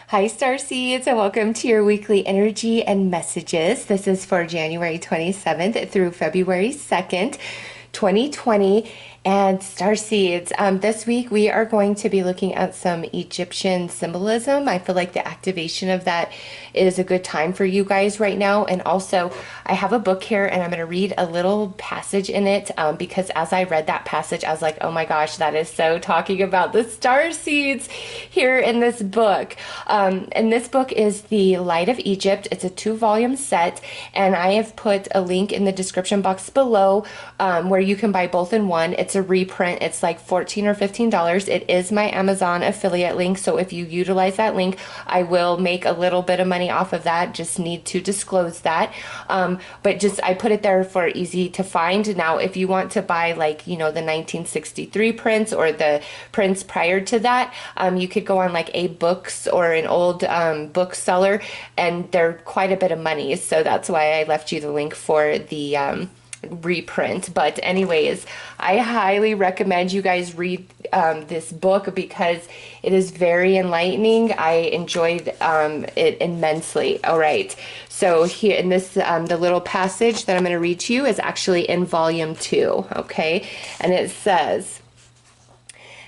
Hi, Starseeds, and welcome to your weekly energy and messages. This is for January 27th through February 2nd, 2020. And Starseeds, this week we are going to be looking at some Egyptian symbolism. I feel like the activation of that is a good time for you guys right now. And also, I have a book here and I'm going to read a little passage in it because as I read that passage, I was like, oh my gosh, that is so talking about the star seeds here in this book. And this book is The Light of Egypt. It's a 2-volume set, and I have put a link in the description box below where you can buy both in one. It's a reprint. It's like $14 or $15. It is my Amazon affiliate link, so if you utilize that link, I will make a little bit of money off of that. Just need to disclose that. But just I put it there for easy to find. Now, if you want to buy like, the 1963 prints or the prints prior to that, you could go on like a books or an old bookseller, and they're quite a bit of money. So that's why I left you the link for the reprint. But anyways, I highly recommend you guys read this book because it is very enlightening. I enjoyed it immensely. All right, so here in this the little passage that I'm going to read to you is actually in volume 2. Okay, and it says,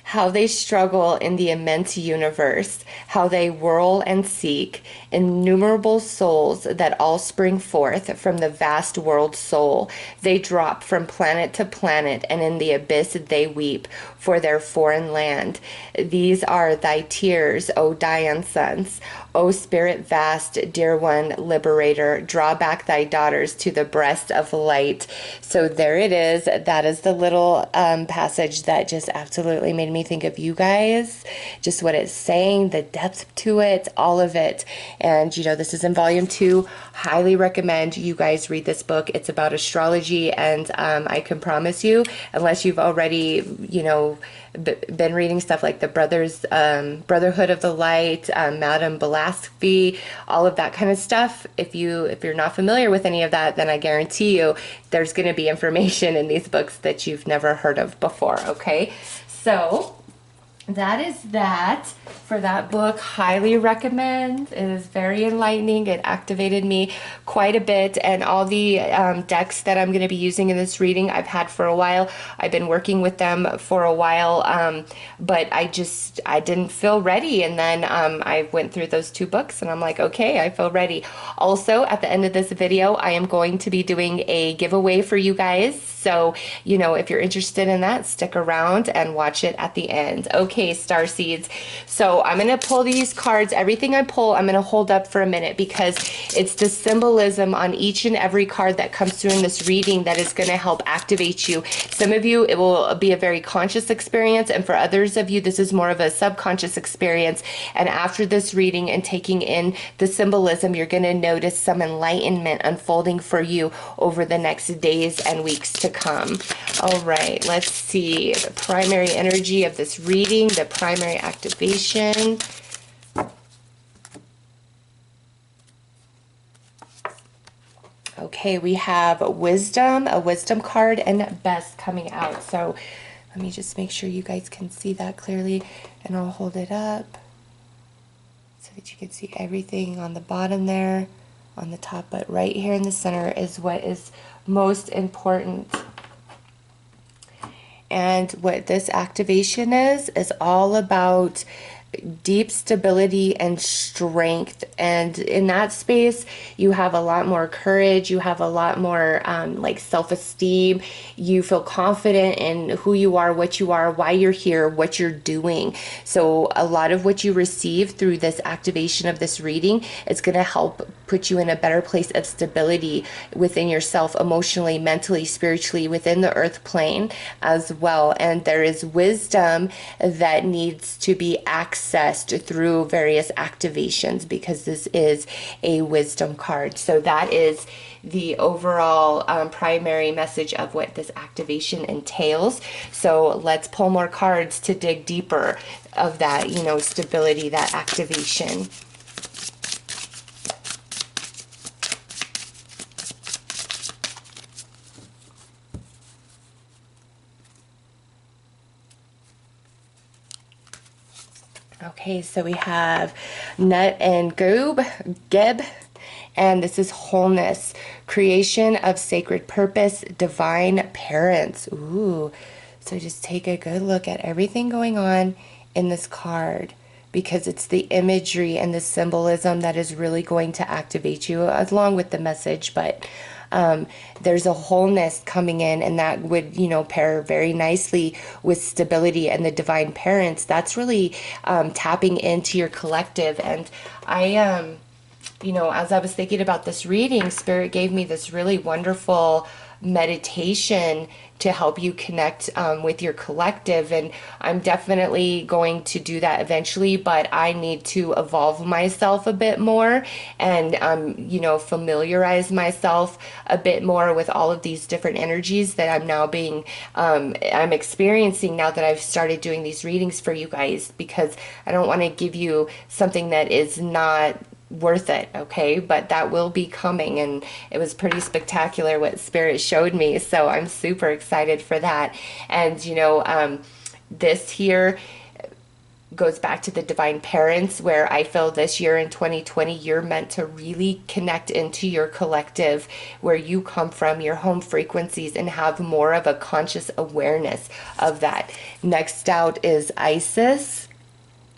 how they struggle in the immense universe, how they whirl and seek, innumerable souls that all spring forth from the vast world soul. They drop from planet to planet, and in the abyss they weep for their foreign land. These are thy tears, O Dian sons. O spirit vast, dear one, liberator, draw back thy daughters to the breast of light. So there it is. That is the little passage that just absolutely made me think of you guys. Just what it's saying, the depth to it, all of it. And, this is in volume 2. Highly recommend you guys read this book. It's about astrology, and I can promise you, unless you've already, been reading stuff like the Brotherhood of the Light, Madame Blavatsky, all of that kind of stuff. If you're not familiar with any of that, then I guarantee you there's going to be information in these books that you've never heard of before. Okay, so that is that for that book. Highly recommend. It is very enlightening. It activated me quite a bit, and all the decks that I'm going to be using in this reading I've had for a while. I've been working with them for a while, but I didn't feel ready, and then I went through those 2 books and I'm like, okay, I feel ready. Also, at the end of this video, I am going to be doing a giveaway for you guys. So, if you're interested in that, stick around and watch it at the end. Okay, star seeds. So I'm going to pull these cards. Everything I pull, I'm going to hold up for a minute because it's the symbolism on each and every card that comes through in this reading that is going to help activate you. Some of you, it will be a very conscious experience, and for others of you, this is more of a subconscious experience. And after this reading and taking in the symbolism, you're going to notice some enlightenment unfolding for you over the next days and weeks to come. All right, let's see the primary energy of this reading, the primary activation. Okay, we have wisdom, a wisdom card, and best coming out. So let me just make sure you guys can see that clearly, and I'll hold it up so that you can see everything on the bottom there, on the top, but right here in the center is what is most important. And what this activation is all about deep stability and strength. And in that space, you have a lot more courage. You have a lot more like self-esteem. You feel confident in who you are, why you're here, what you're doing. So a lot of what you receive through this activation of this reading is going to help put you in a better place of stability within yourself, emotionally, mentally, spiritually, within the earth plane as well. And there is wisdom that needs to be accessed through various activations because this is a wisdom card. So that is the overall primary message of what this activation entails. So let's pull more cards to dig deeper of that, stability, that activation. Okay, so we have Nut and Geb, and this is Wholeness, creation of sacred purpose, divine parents. Ooh, so just take a good look at everything going on in this card, because it's the imagery and the symbolism that is really going to activate you along with the message. But there's a wholeness coming in, and that would, pair very nicely with stability and the divine parents. That's really tapping into your collective. And as I was thinking about this reading, Spirit gave me this really wonderful meditation to help you connect with your collective. And I'm definitely going to do that eventually, but I need to evolve myself a bit more and, familiarize myself a bit more with all of these different energies that I'm experiencing now that I've started doing these readings for you guys, because I don't want to give you something that is not worth it, okay? But that will be coming, and it was pretty spectacular what Spirit showed me, so I'm super excited for that. And this here goes back to the divine parents, where I feel this year in 2020 you're meant to really connect into your collective, where you come from, your home frequencies, and have more of a conscious awareness of that. Next out is Isis.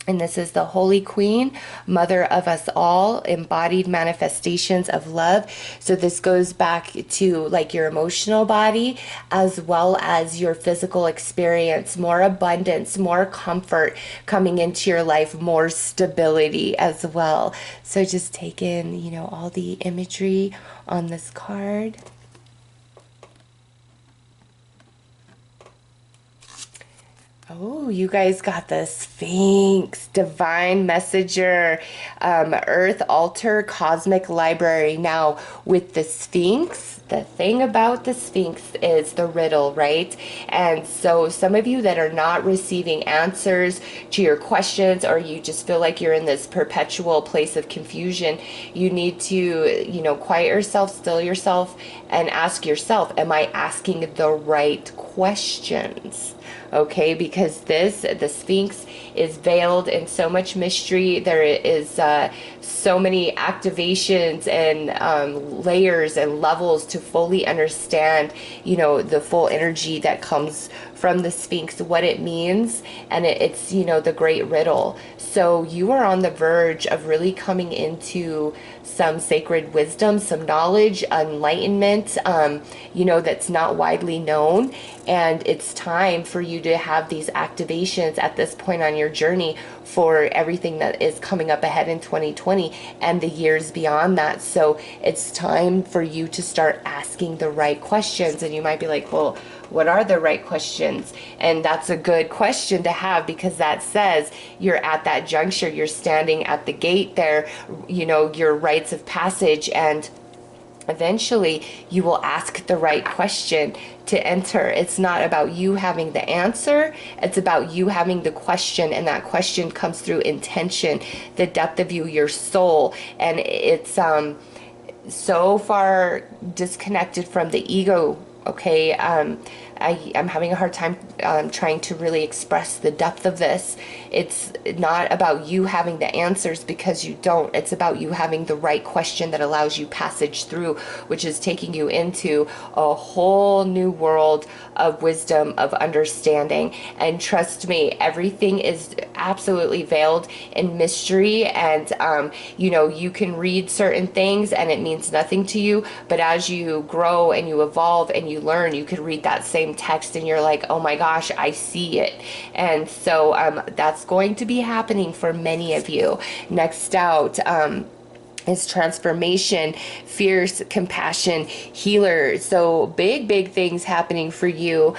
And this is the Holy Queen, Mother of us all, embodied manifestations of love. So this goes back to like your emotional body as well as your physical experience, more abundance, more comfort coming into your life, more stability as well. So just take in, all the imagery on this card. Oh, you guys got the Sphinx, Divine Messenger, Earth Altar, Cosmic Library. Now, with the Sphinx, the thing about the Sphinx is the riddle, right? And so some of you that are not receiving answers to your questions, or you just feel like you're in this perpetual place of confusion, you need to, quiet yourself, still yourself, and ask yourself, am I asking the right questions? Okay, because the Sphinx is veiled in so much mystery. There is so many activations and layers and levels to fully understand, the full energy that comes from the Sphinx, what it means, and it's the great riddle. So you are on the verge of really coming into some sacred wisdom, some knowledge, enlightenment, that's not widely known. And it's time for you to have these activations at this point on your journey for everything that is coming up ahead in 2020 and the years beyond that. So it's time for you to start asking the right questions. And you might be like, well, what are the right questions? And that's a good question to have, because that says you're at that juncture, you're standing at the gate there, your rites of passage, and eventually you will ask the right question to enter. It's not about you having the answer, it's about you having the question, and that question comes through intention, the depth of your soul. And it's so far disconnected from the ego, okay? I'm having a hard time trying to really express the depth of this. It's not about you having the answers, because you don't. It's about you having the right question that allows you passage through, which is taking you into a whole new world of wisdom, of understanding. And trust me, everything is absolutely veiled in mystery. And, you can read certain things and it means nothing to you. But as you grow and you evolve and you learn, you could read that same text and you're like, oh my gosh, I see it. And so that's going to be happening for many of you. Next out, is transformation, fierce compassion, healer. So big things happening for you,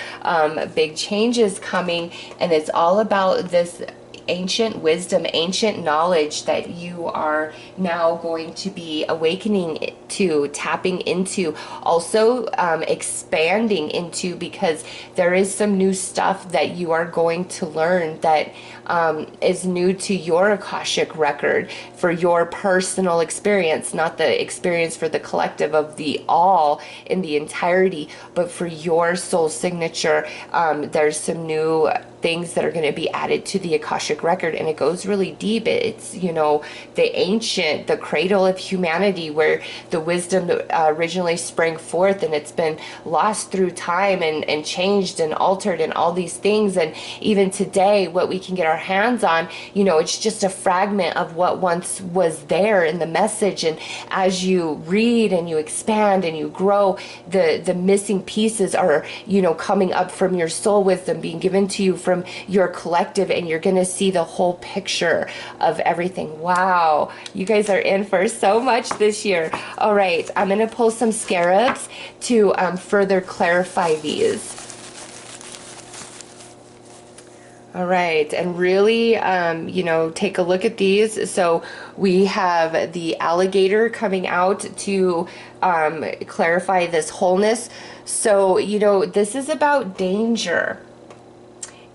big changes coming, and it's all about this ancient wisdom, ancient knowledge that you are now going to be awakening to, tapping into, also expanding into, because there is some new stuff that you are going to learn that is new to your Akashic record, for your personal experience, not the experience for the collective of the all in the entirety, but for your soul signature. There's some new things that are going to be added to the Akashic record, and it goes really deep. It's, you know, the ancient, the cradle of humanity, where the wisdom originally sprang forth, and it's been lost through time and changed and altered and all these things. And even today, what we can get our hands on, you know, it's just a fragment of what once was there in the message. And as you read and you expand and you grow, the missing pieces are, you know, coming up from your soul wisdom being given to you from your collective, and you're going to see the whole picture of everything. Wow, you guys are in for so much this year. All right, I'm going to pull some scarabs to further clarify these. All right, and really, you know, take a look at these. So we have the alligator coming out to clarify this wholeness. So, you know, this is about danger.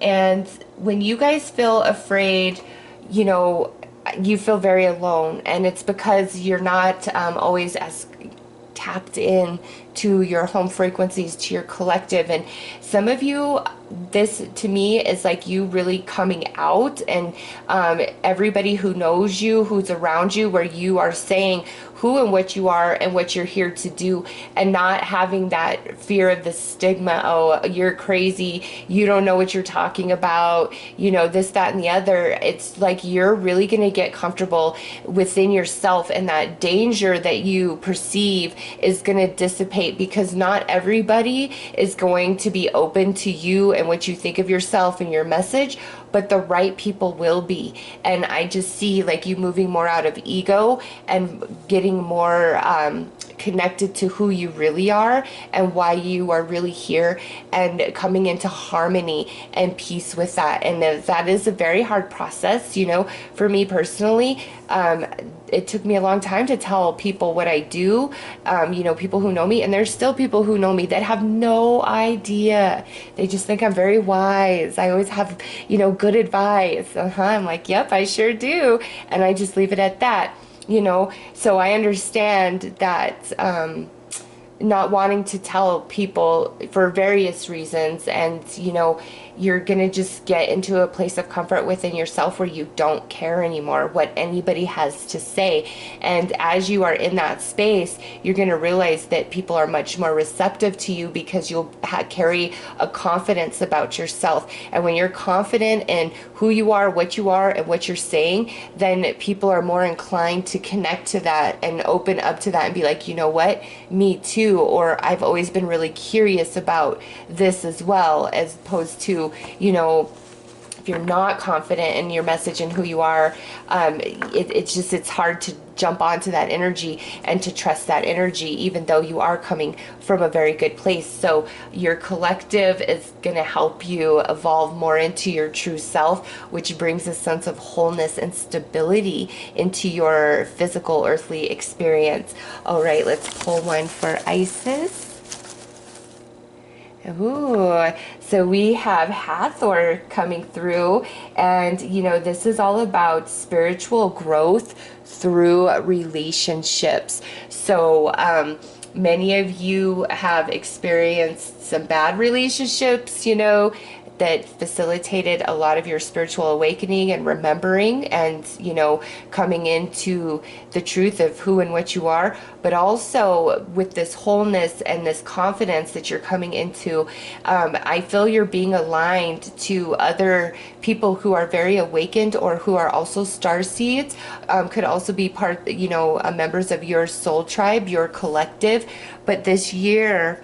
And when you guys feel afraid, you know, you feel very alone. And it's because you're not always as tapped in to your home frequencies, to your collective. And some of you, this to me is like you really coming out, and everybody who knows you, who's around you, where you are saying who and what you are and what you're here to do, and not having that fear of the stigma. Oh, you're crazy, you don't know what you're talking about, you know, this, that, and the other. It's like you're really going to get comfortable within yourself, and that danger that you perceive is going to dissipate, because not everybody is going to be open to you and what you think of yourself and your message, but the right people will be. And I just see like you moving more out of ego and getting more connected to who you really are and why you are really here, and coming into harmony and peace with that. And that is a very hard process, you know. For me personally, it took me a long time to tell people what I do, you know, people who know me, and there's still people who know me that have no idea. They just think I'm very wise. I always have, you know, good advice. I'm like, yep, I sure do. And I just leave it at that, you know. So I understand that not wanting to tell people for various reasons, and you know, you're gonna just get into a place of comfort within yourself where you don't care anymore what anybody has to say. And as you are in that space, you're gonna realize that people are much more receptive to you, because you'll carry a confidence about yourself. And when you're confident in who you are, and what you're saying, then people are more inclined to connect to that and open up to that and be like, you know what, me too, or I've always been really curious about this as well, as opposed to, you know, if you're not confident in your message and who you are, it's hard to jump onto that energy and to trust that energy, even though you are coming from a very good place. So your collective is going to help you evolve more into your true self, which brings a sense of wholeness and stability into your physical earthly experience. All right, let's pull one for Isis. Ooh, so we have Hathor coming through, and you know, this is all about spiritual growth through relationships. So many of you have experienced some bad relationships, you know, that facilitated a lot of your spiritual awakening and remembering, and you know, coming into the truth of who and what you are. But also with this wholeness and this confidence that you're coming into, I feel you're being aligned to other people who are very awakened, or who are also starseeds, could also be part, you know, members of your soul tribe, your collective. But this year,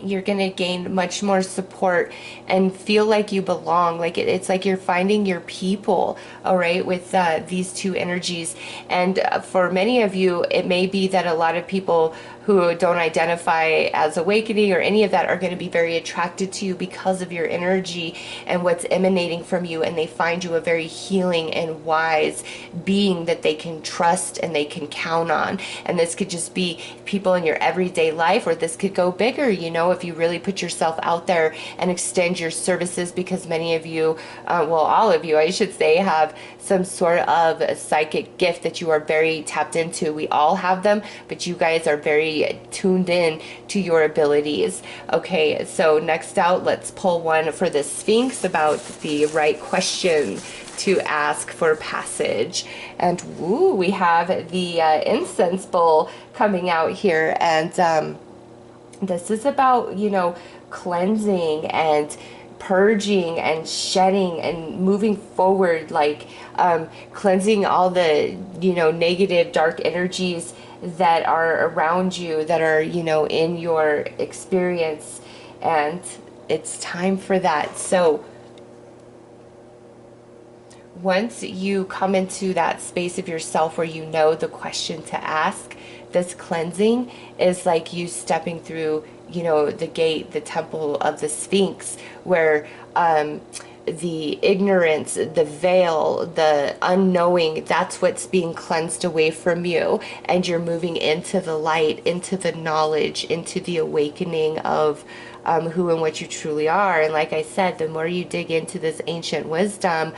you're going to gain much more support and feel like you belong. Like it's like you're finding your people, all right, with these two energies. And for many of you, it may be that a lot of people who don't identify as awakening or any of that are going to be very attracted to you because of your energy and what's emanating from you, and they find you a very healing and wise being that they can trust and they can count on. And this could just be people in your everyday life, or this could go bigger, you know, if you really put yourself out there and extend your services, because many of you, well, all of you, I should say, have some sort of a psychic gift that you are very tapped into. We all have them, but you guys are very tuned in to your abilities. Okay, so next out, let's pull one for the Sphinx about the right question to ask for passage. And woo, we have the incense bowl coming out here, and this is about, you know, cleansing and purging and shedding and moving forward, like cleansing all the, you know, negative dark energies that are around you, that are, you know, in your experience. And it's time for that. So once you come into that space of yourself where you know the question to ask, this cleansing is like you stepping through, you know, the gate, the temple of the Sphinx, where the ignorance, the veil, the unknowing, that's what's being cleansed away from you. And you're moving into the light, into the knowledge, into the awakening of who and what you truly are. And like I said, the more you dig into this ancient wisdom,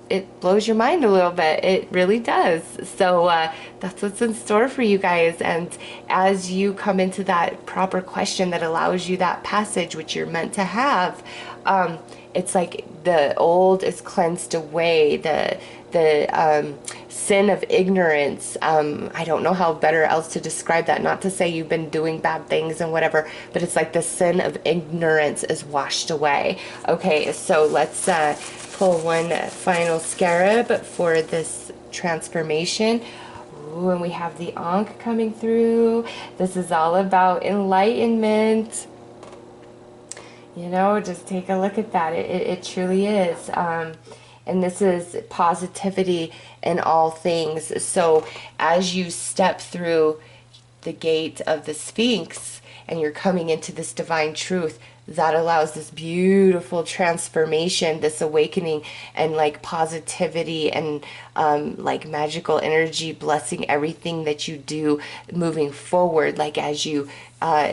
it blows your mind a little bit. It really does. So that's what's in store for you guys. And as you come into that proper question that allows you that passage, which you're meant to have, it's like the old is cleansed away, the sin of ignorance. I don't know how better else to describe that. Not to say you've been doing bad things and whatever, but it's like the sin of ignorance is washed away. Okay, so let's pull one final scarab for this transformation. Ooh, and we have the Ankh coming through. This is all about enlightenment. You know, just take a look at that. It truly is. And this is positivity in all things. So as you step through the gate of the Sphinx and you're coming into this divine truth, that allows this beautiful transformation, this awakening, and like positivity and like magical energy blessing everything that you do moving forward, like as you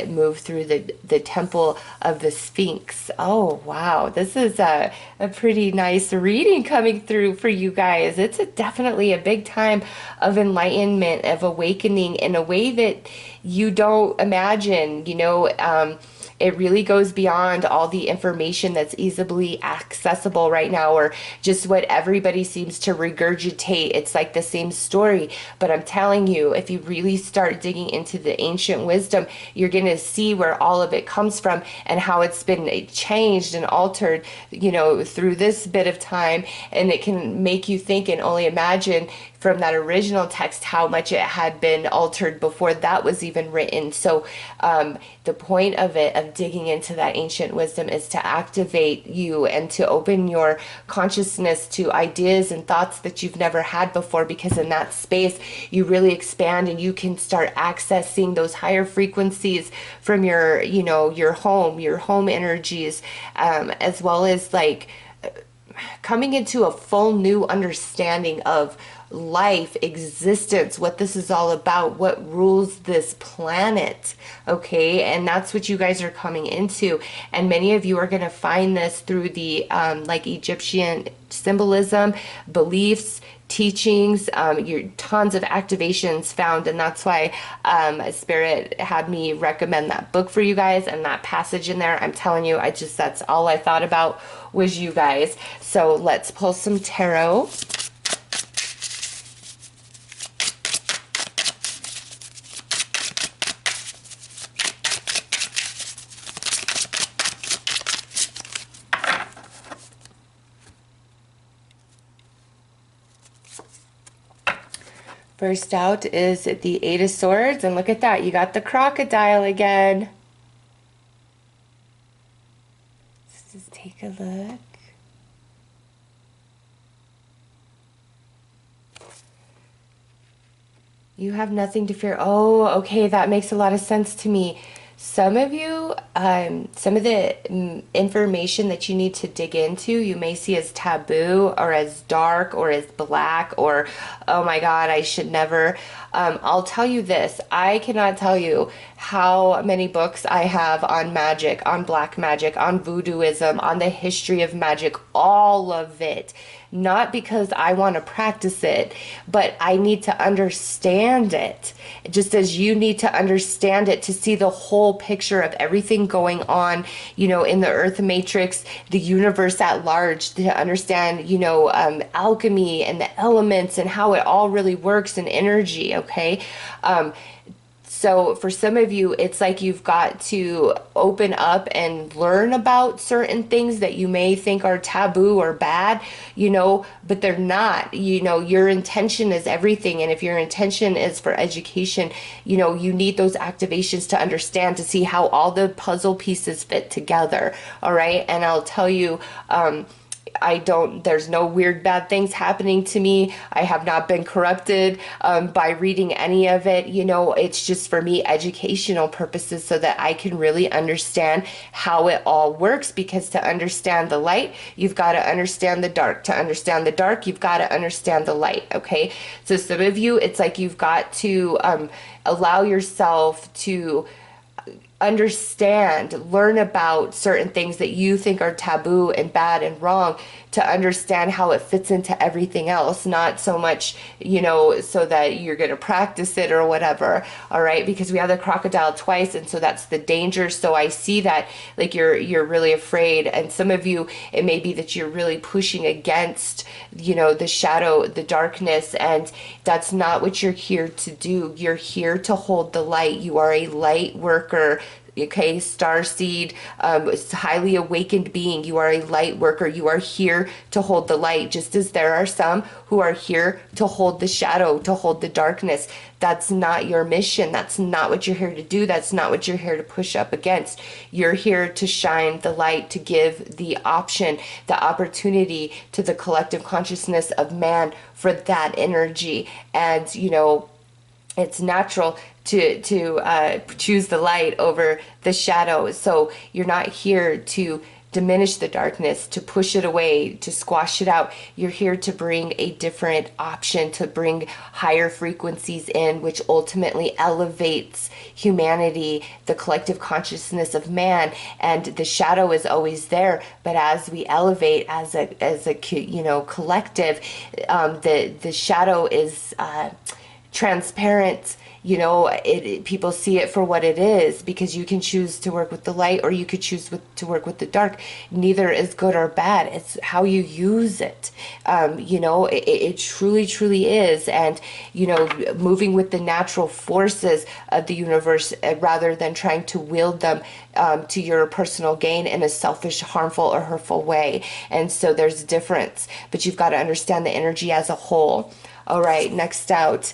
move through the temple of the Sphinx. Oh wow, this is a pretty nice reading coming through for you guys. It's definitely a big time of enlightenment, of awakening in a way that you don't imagine, you know. It really goes beyond all the information that's easily accessible right now, or just what everybody seems to regurgitate. It's like the same story. But I'm telling you, if you really start digging into the ancient wisdom, you're going to see where all of it comes from and how it's been changed and altered, you know, through this bit of time. And it can make you think and only imagine from that original text how much it had been altered before that was even written. So the point of it, of digging into that ancient wisdom, is to activate you and to open your consciousness to ideas and thoughts that you've never had before, because in that space you really expand and you can start accessing those higher frequencies from your, you know, your home energies, as well as like coming into a full new understanding of life, existence, what this is all about, what rules this planet. Okay, and that's what you guys are coming into. And many of you are going to find this through the like Egyptian symbolism, beliefs, teachings, your tons of activations found. And that's why Spirit had me recommend that book for you guys and that passage in there. I'm telling you, that's all I thought about was you guys. So let's pull some tarot. First out is the Eight of Swords, and look at that, you got the crocodile again. Let's just take a look. You have nothing to fear. Oh, okay, that makes a lot of sense to me. Some of you, some of the information that you need to dig into, you may see as taboo or as dark or as black or, oh my God, I should never. I'll tell you this, I cannot tell you how many books I have on magic, on black magic, on voodooism, on the history of magic, all of it. Not because I want to practice it, but I need to understand it. Just as you need to understand it to see the whole picture of everything going on, in the earth matrix, the universe at large, to understand, alchemy and the elements and how it all really works in energy, okay? So for some of you, it's like you've got to open up and learn about certain things that you may think are taboo or bad, but they're not. Your intention is everything. And if your intention is for education, you need those activations to understand, to see how all the puzzle pieces fit together. All right. And I'll tell you, there's no weird bad things happening to me. I have not been corrupted by reading any of it. It's just for me educational purposes so that I can really understand how it all works, because to understand the light, you've got to understand the dark. To understand the dark, you've got to understand the light. Okay. So some of you, it's like you've got to allow yourself to understand, learn about certain things that you think are taboo and bad and wrong, to understand how it fits into everything else, not so much, so that you're going to practice it or whatever. All right. Because we have the crocodile twice. And so that's the danger. So I see that like you're really afraid. And some of you, it may be that you're really pushing against, the shadow, the darkness. And that's not what you're here to do. You're here to hold the light. You are a light worker. Okay, starseed, highly awakened being. You are a light worker. You are here to hold the light, just as there are some who are here to hold the shadow, to hold the darkness. That's not your mission. That's not what you're here to do. That's not what you're here to push up against. You're here to shine the light, to give the option, the opportunity to the collective consciousness of man for that energy. And, it's natural to choose the light over the shadow. So you're not here to diminish the darkness, to push it away, to squash it out. You're here to bring a different option, to bring higher frequencies in, which ultimately elevates humanity, the collective consciousness of man. And the shadow is always there, but as we elevate as a collective, the shadow is transparent. People see it for what it is, because you can choose to work with the light or you could choose to work with the dark. Neither is good or bad. It's how you use it. It truly, truly is. And, moving with the natural forces of the universe rather than trying to wield them to your personal gain in a selfish, harmful, or hurtful way. And so there's a difference, but you've got to understand the energy as a whole. All right, next out,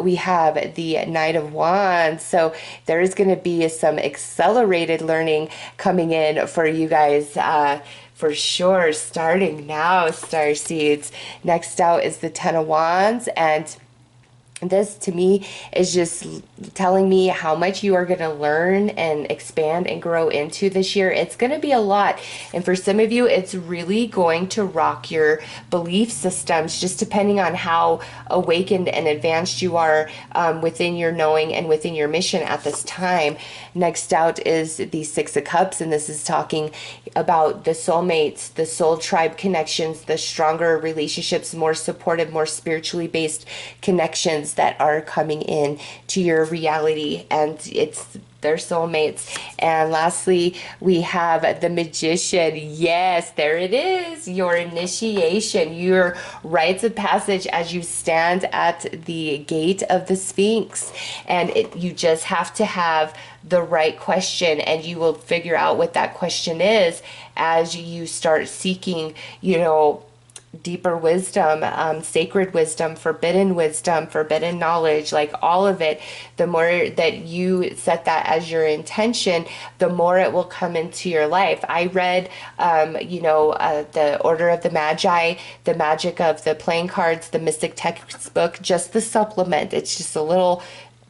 we have the Knight of Wands. So there is going to be some accelerated learning coming in for you guys, for sure, starting now, Starseeds. Next out is the Ten of Wands, and this to me is just telling me how much you are going to learn and expand and grow into this year. It's going to be a lot. And for some of you, it's really going to rock your belief systems, just depending on how awakened and advanced you are within your knowing and within your mission at this time. Next out is the Six of Cups, and this is talking about the soulmates, the soul tribe connections, the stronger relationships, more supportive, more spiritually based connections that are coming in to your reality, and their soulmates. And lastly, we have the Magician. Yes, there it is, your initiation, your rites of passage as you stand at the gate of the Sphinx. And you just have to have the right question, and you will figure out what that question is as you start seeking, deeper wisdom, sacred wisdom, forbidden knowledge, like all of it. The more that you set that as your intention, the more it will come into your life. I read, the Order of the Magi, the Magic of the Playing Cards, the Mystic textbook, just the supplement. It's just a little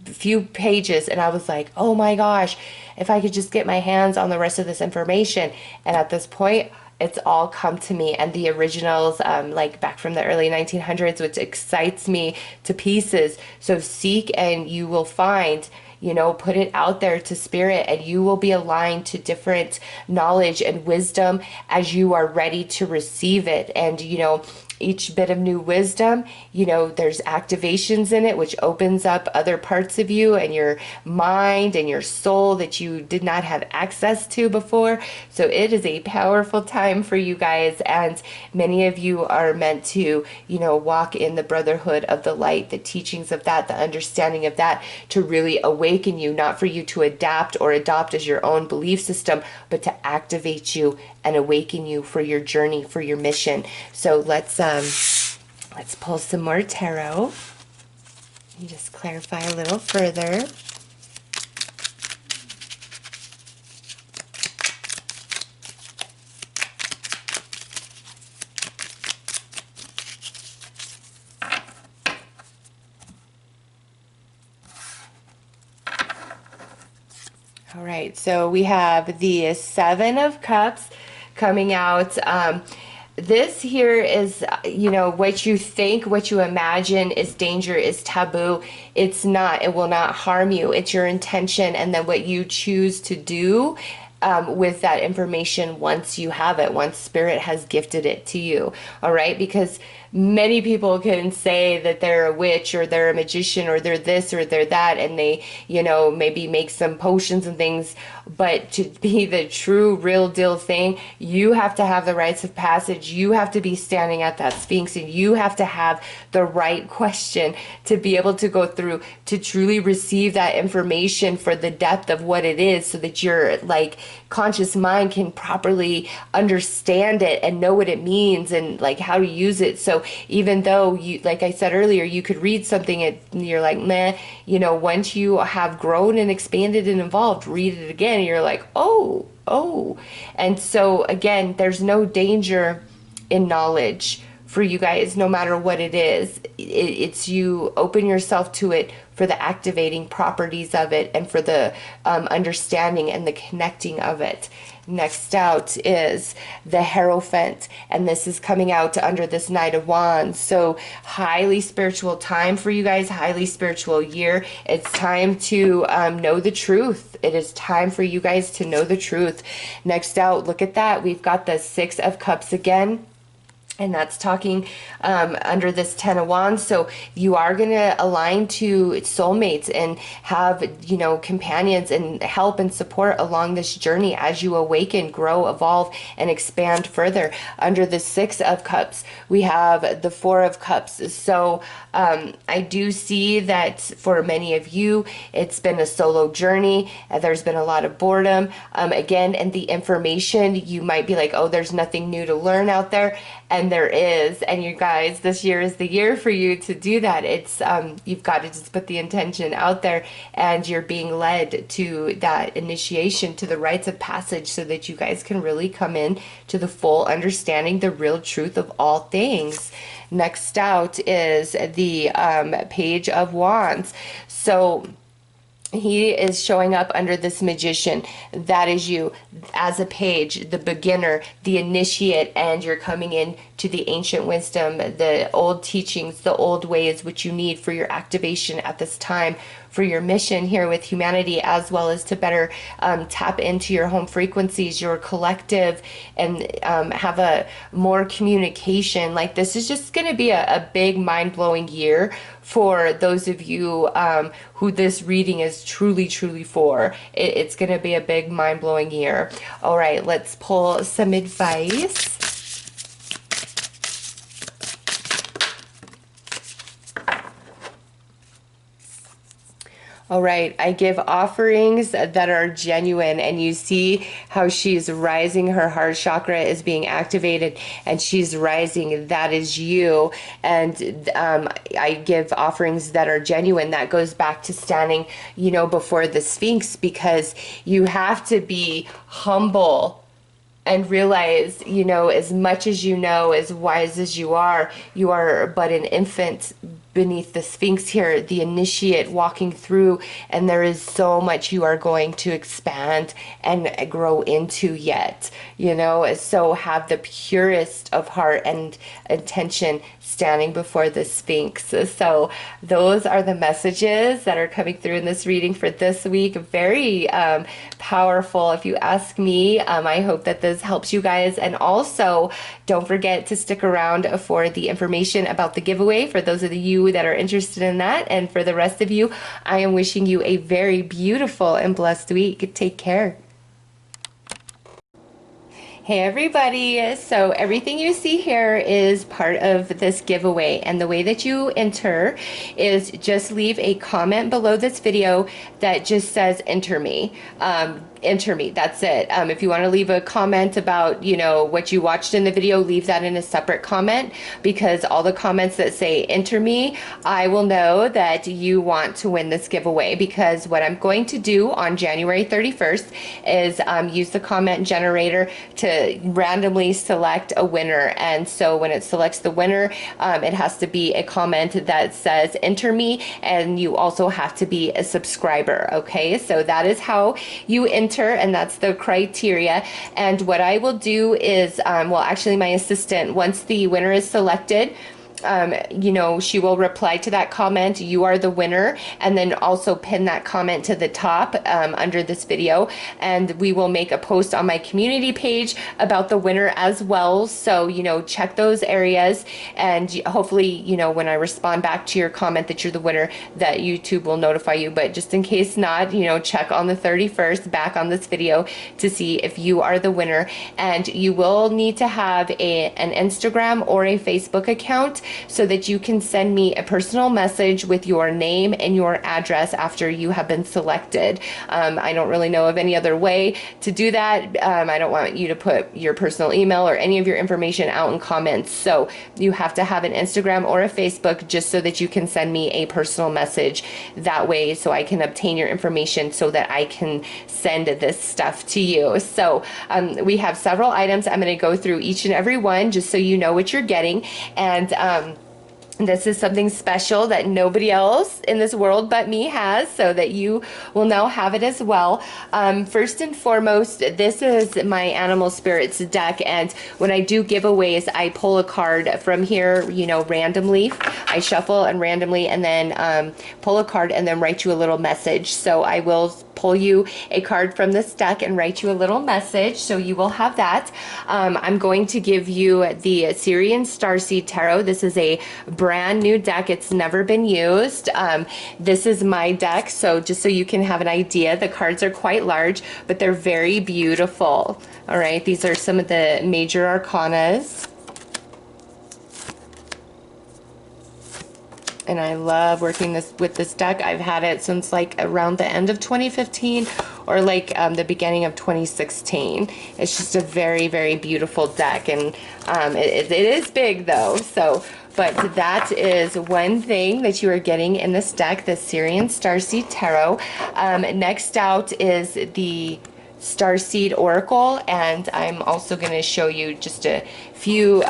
few pages, and I was like, oh my gosh, if I could just get my hands on the rest of this information. And at this point, it's all come to me, and the originals, like back from the early 1900s, which excites me to pieces. So seek and you will find. Put it out there to spirit, and you will be aligned to different knowledge and wisdom as you are ready to receive it. And each bit of new wisdom, there's activations in it, which opens up other parts of you and your mind and your soul that you did not have access to before. So it is a powerful time for you guys. And many of you are meant to, walk in the brotherhood of the light, the teachings of that, the understanding of that, to really awaken you, not for you to adapt or adopt as your own belief system, but to activate you and awaken you for your journey, for your mission. So let's pull some more tarot and just clarify a little further. All right, so we have the Seven of Cups coming out. This here is, what you think, what you imagine is danger, is taboo. It's not. It will not harm you. It's your intention, and then what you choose to do with that information once you have it, once Spirit has gifted it to you. All right, because many people can say that they're a witch or they're a magician or they're this or they're that, and they, maybe make some potions and things. But to be the true, real deal thing, you have to have the rites of passage. You have to be standing at that Sphinx, and you have to have the right question to be able to go through to truly receive that information for the depth of what it is, so that your conscious mind can properly understand it and know what it means and how to use it. So even though you, like I said earlier, you could read something and you're like, meh, once you have grown and expanded and evolved, read it again and you're like, oh. And so again, there's no danger in knowledge for you guys, no matter what it is. It's you open yourself to it for the activating properties of it and for the understanding and the connecting of it. Next out is the Hierophant, and this is coming out under this Knight of Wands. So highly spiritual time for you guys, highly spiritual year. It's time to know the truth. It is time for you guys to know the truth. Next out, look at that. We've got the Six of Cups again. And that's talking under this Ten of Wands. So you are going to align to soulmates and have, companions and help and support along this journey as you awaken, grow, evolve, and expand further. Under the Six of Cups, we have the Four of Cups. So I do see that for many of you, it's been a solo journey. There's been a lot of boredom. Again, and the information, you might be like, oh, there's nothing new to learn out there. And there is. And you guys, this year is the year for you to do that. It's you've got to just put the intention out there, and you're being led to that initiation, to the rites of passage, so that you guys can really come in to the full understanding, the real truth of all things. Next out is the Page of Wands. So he is showing up under this Magician. That is you as a page, the beginner, the initiate, and you're coming in to the ancient wisdom, the old teachings, the old ways which you need for your activation at this time, for your mission here with humanity, as well as to better tap into your home frequencies, your collective, and have a more communication. This is just going to be a big mind-blowing year for those of you who this reading is truly for. It's going to be a big mind-blowing year. All right, let's pull some advice. All right, I give offerings that are genuine, and you see how she's rising. Her heart chakra is being activated, and she's rising. That is you. And I give offerings that are genuine. That goes back to standing, before the Sphinx, because you have to be humble and realize, as much as you know, as wise as you are but an infant beneath the Sphinx here, the initiate walking through, and there is so much you are going to expand and grow into yet, you know. So have the purest of heart and intention standing before the Sphinx. So those are the messages that are coming through in this reading for this week. Very powerful, if you ask me. I hope that this helps you guys. And also, don't forget to stick around for the information about the giveaway for those of you that are interested in that. And for the rest of you, I am wishing you a very beautiful and blessed week. Take care. Hey everybody, so everything you see here is part of this giveaway, and the way that you enter is just leave a comment below this video that just says enter me. Enter me, that's it. If you want to leave a comment about, you know, what you watched in the video, leave that in a separate comment, because all the comments that say enter me, I will know that you want to win this giveaway. Because what I'm going to do on January 31st is use the comment generator to randomly select a winner. And so when it selects the winner, it has to be a comment that says enter me, and you also have to be a subscriber. Okay, so that is how you enter, and that's the criteria. And what I will do is, well, actually my assistant, once the winner is selected, you know, she will reply to that comment, you are the winner, and then also pin that comment to the top under this video, and we will make a post on my community page about the winner as well. So, you know, check those areas, and hopefully, you know, when I respond back to your comment that you're the winner, that YouTube will notify you. But just in case not, you know, check on the 31st back on this video to see if you are the winner. And you will need to have an Instagram or a Facebook account so that you can send me a personal message with your name and your address after you have been selected. I don't really know of any other way to do that. I don't want you to put your personal email or any of your information out in comments. So you have to have an Instagram or a Facebook just so that you can send me a personal message that way, so I can obtain your information so that I can send this stuff to you. So we have several items. I'm going to go through each and every one just so you know what you're getting. And this is something special that nobody else in this world but me has, so that you will now have it as well. First and foremost, this is my Animal Spirits deck, and when I do giveaways, I pull a card from here, you know, randomly. I shuffle and randomly, and then pull a card and then write you a little message. So I will pull you a card from this deck and write you a little message, so you will have that. I'm going to give you the Syrian Starseed Tarot. This is a brand new deck. It's never been used. This is my deck, so just so you can have an idea, the cards are quite large, but they're very beautiful. All right, these are some of the major arcanas. And I love working with this deck. I've had it since like around the end of 2015 or like the beginning of 2016. It's just a very, very beautiful deck, and it is big though. So, but that is one thing that you are getting in this deck, the Syrian Starseed Tarot. Next out is the Starseed Oracle, and I'm also going to show you just a few,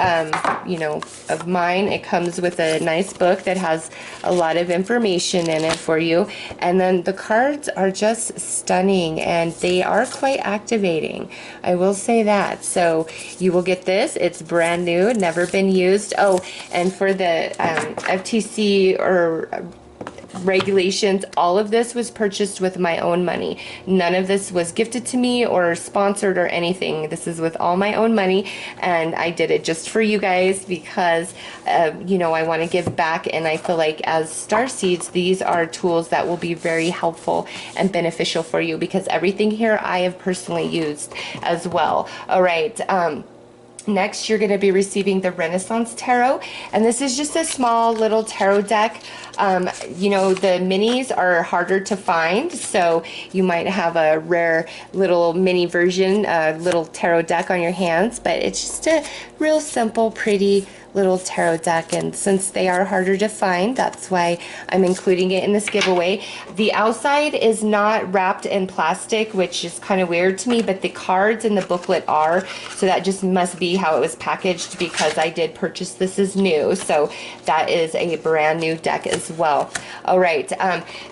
you know, of mine. It comes with a nice book that has a lot of information in it for you, and then the cards are just stunning, and they are quite activating, I will say that. So you will get this. It's brand new, never been used. Oh, and for the FTC or regulations, all of this was purchased with my own money. None of this was gifted to me or sponsored or anything. This is with all my own money, and I did it just for you guys because you know, I want to give back, and I feel like as Starseeds, these are tools that will be very helpful and beneficial for you, because everything here I have personally used as well. All right, next, you're going to be receiving the Renaissance Tarot, and this is just a small little tarot deck. You know, the minis are harder to find, so you might have a rare little mini version, little tarot deck on your hands, but it's just a real simple, pretty little tarot deck, and since they are harder to find, that's why I'm including it in this giveaway. The outside is not wrapped in plastic, which is kind of weird to me, but the cards in the booklet are, so that just must be how it was packaged, because I did purchase this as new, so that is a brand new deck as well. All right,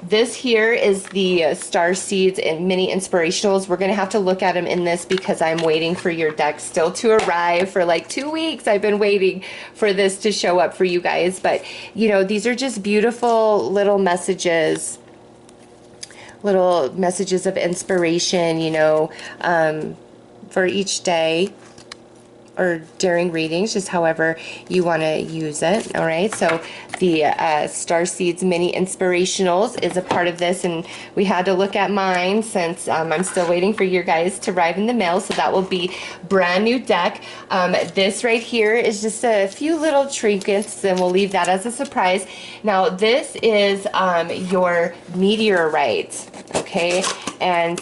this here is the Starseeds and mini inspirationals. We're gonna have to look at them in this because I'm waiting for your deck still to arrive. For like 2 weeks I've been waiting for this to show up for you guys, but you know, these are just beautiful little messages of inspiration, you know, for each day or during readings, just however you want to use it. All right, so the Starseeds mini inspirationals is a part of this, and we had to look at mine since I'm still waiting for your guys to arrive in the mail, so that will be brand new deck. This right here is just a few little trinkets, and we'll leave that as a surprise. Now this is your meteorite, okay, and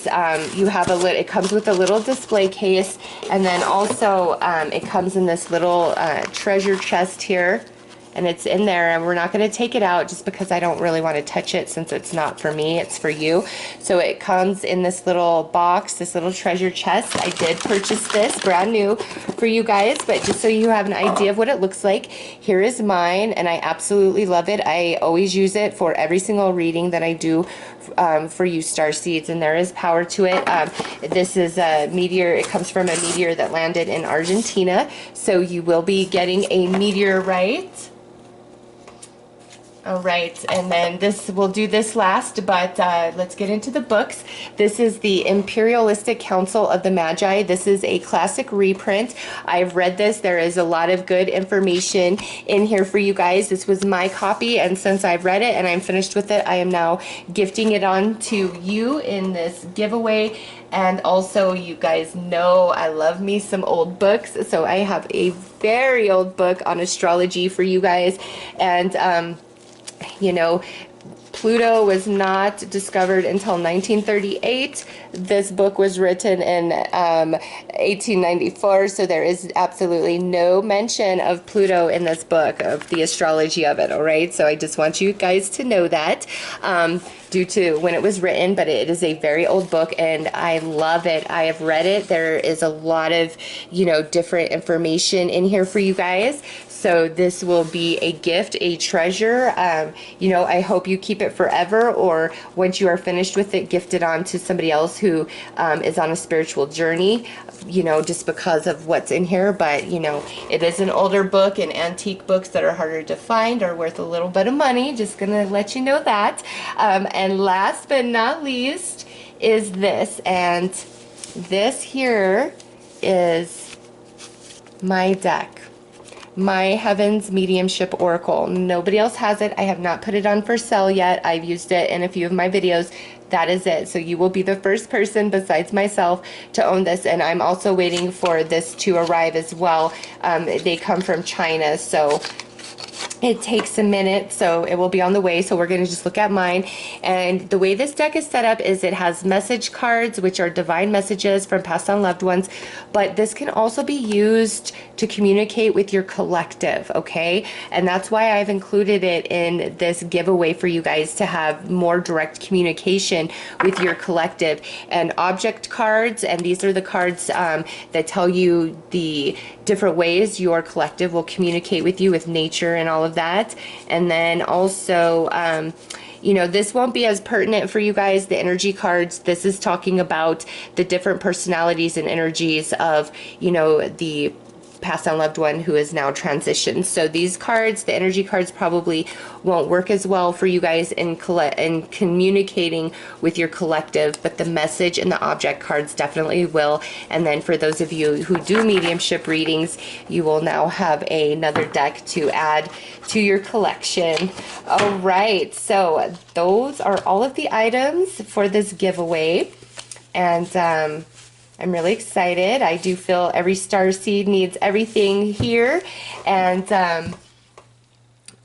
you have it comes with a little display case, and then also it comes in this little treasure chest here, and it's in there, and we're not going to take it out just because I don't really want to touch it since it's not for me, it's for you. So it comes in this little box, this little treasure chest. I did purchase this brand new for you guys, but just so you have an idea of what it looks like, here is mine, and I absolutely love it. I always use it for every single reading that I do for you Starseeds, and there is power to it. This is a meteor. It comes from a meteor that landed in Argentina, so you will be getting a meteorite. All right, and then we'll do this last, but let's get into the books. This is the Imperialistic Council of the Magi. This is a classic reprint. I've read this. There is a lot of good information in here for you guys. This was my copy, and since I've read it and I'm finished with it, I am now gifting it on to you in this giveaway. And also, you guys know I love me some old books, so I have a very old book on astrology for you guys. And you know, Pluto was not discovered until 1938. This book was written in 1894, so there is absolutely no mention of Pluto in this book, of the astrology of it, all right? So I just want you guys to know that due to when it was written, but it is a very old book, and I love it. I have read it. There is a lot of, you know, different information in here for you guys. So this will be a gift, a treasure. You know, I hope you keep it forever, or once you are finished with it, gift it on to somebody else who is on a spiritual journey, you know, just because of what's in here. But, you know, it is an older book, and antique books that are harder to find are worth a little bit of money. Just gonna let you know that. And last but not least is this. And this here is my deck. My Heavens Mediumship Oracle. Nobody else has it. I have not put it on for sale yet. I've used it in a few of my videos. That is it. So you will be the first person besides myself to own this, and I'm also waiting for this to arrive as well. They come from China, so it takes a minute, so it will be on the way. So we're going to just look at mine. And the way this deck is set up is it has message cards, which are divine messages from passed on loved ones, but this can also be used to communicate with your collective, okay? And that's why I've included it in this giveaway for you guys, to have more direct communication with your collective. And object cards, and these are the cards that tell you the different ways your collective will communicate with you, with nature and all of that. And then also, you know, this won't be as pertinent for you guys, the energy cards. This is talking about the different personalities and energies of, you know, the passed on loved one who is now transitioned. So these cards, the energy cards, probably won't work as well for you guys in communicating with your collective, but the message and the object cards definitely will. And then for those of you who do mediumship readings, you will now have another deck to add to your collection. All right, so those are all of the items for this giveaway, and I'm really excited. I do feel every starseed needs everything here, and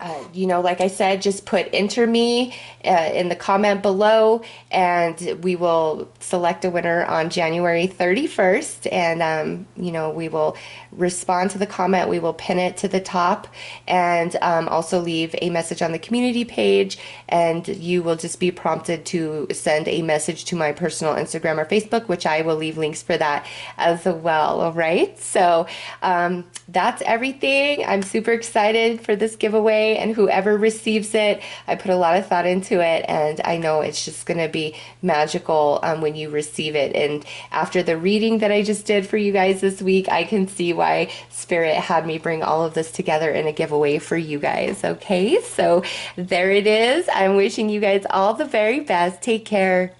Like I said, just put enter me in the comment below, and we will select a winner on January 31st. And, we will respond to the comment. We will pin it to the top, and also leave a message on the community page. And you will just be prompted to send a message to my personal Instagram or Facebook, which I will leave links for that as well. All right. So that's everything. I'm super excited for this giveaway, and whoever receives it, I put a lot of thought into it, and I know it's just going to be magical when you receive it. And after the reading that I just did for you guys this week, I can see why Spirit had me bring all of this together in a giveaway for you guys. Okay, so there it is. I'm wishing you guys all the very best. Take care.